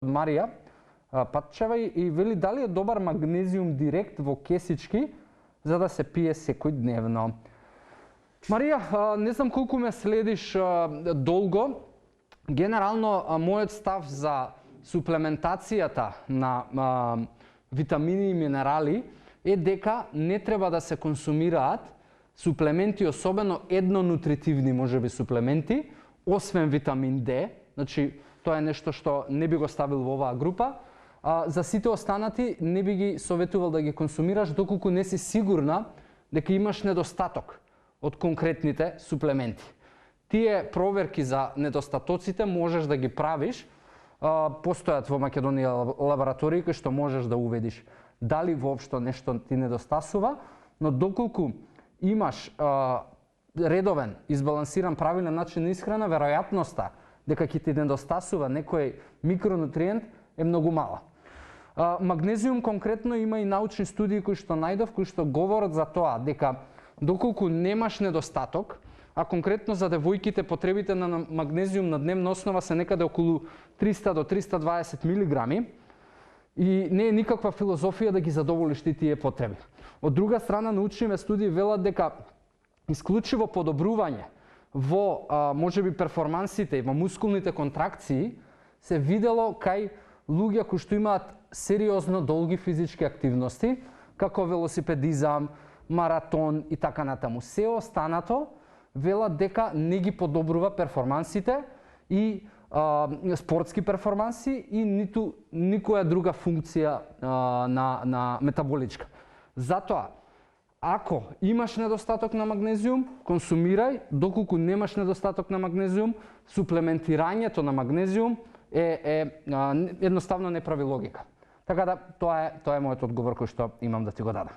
Марија Патчева и вели дали е добар магнезиум директ во кесички за да се пие секој дневно. Марија, не знам колку ме следиш долго. Генерално, мојот став за суплементацијата на витамини и минерали е дека не треба да се консумираат суплементи, особено еднонутритивни можеби суплементи, освен витамин D. Значи, тоа е нешто што не би го ставил во оваа група. За сите останати не би ги советувал да ги консумираш доколку не си сигурна дека имаш недостаток од конкретните суплементи. Тие проверки за недостатоците можеш да ги правиш. Постојат во Македонија лаборатории кои што можеш да уведиш дали воопшто нешто ти недостасува, но доколку имаш редовен, избалансиран, правилен начин на исхрана, веројатноста дека ќе ти недостасува некој микронутриент е многу мала. Магнезиум конкретно има и научни студии кои што најдов, кои што говорат за тоа дека доколку немаш недостаток, а конкретно за девојките потребите на магнезиум на дневна основа се некаде околу 300 до 320 милиграми и не е никаква филозофија да ги задоволиш тие потреби. Од друга страна, научните студии велат дека исклучиво подобрување во можеби перформансите и во мускулните контракции се видело кај луѓе кои што имаат сериозно долги физички активности, како велосипедизам, маратон и така натаму. Се останато велат дека не ги подобрува перформансите и спортски перформанси и ниту никоја друга функција на метаболичка. Затоа, ако имаш недостаток на магнезиум, консумирај, доколку немаш недостаток на магнезиум, суплементирањето на магнезиум едноставно не прави логика. Така да, тоа е мојот одговор кој што имам да ти го дадам.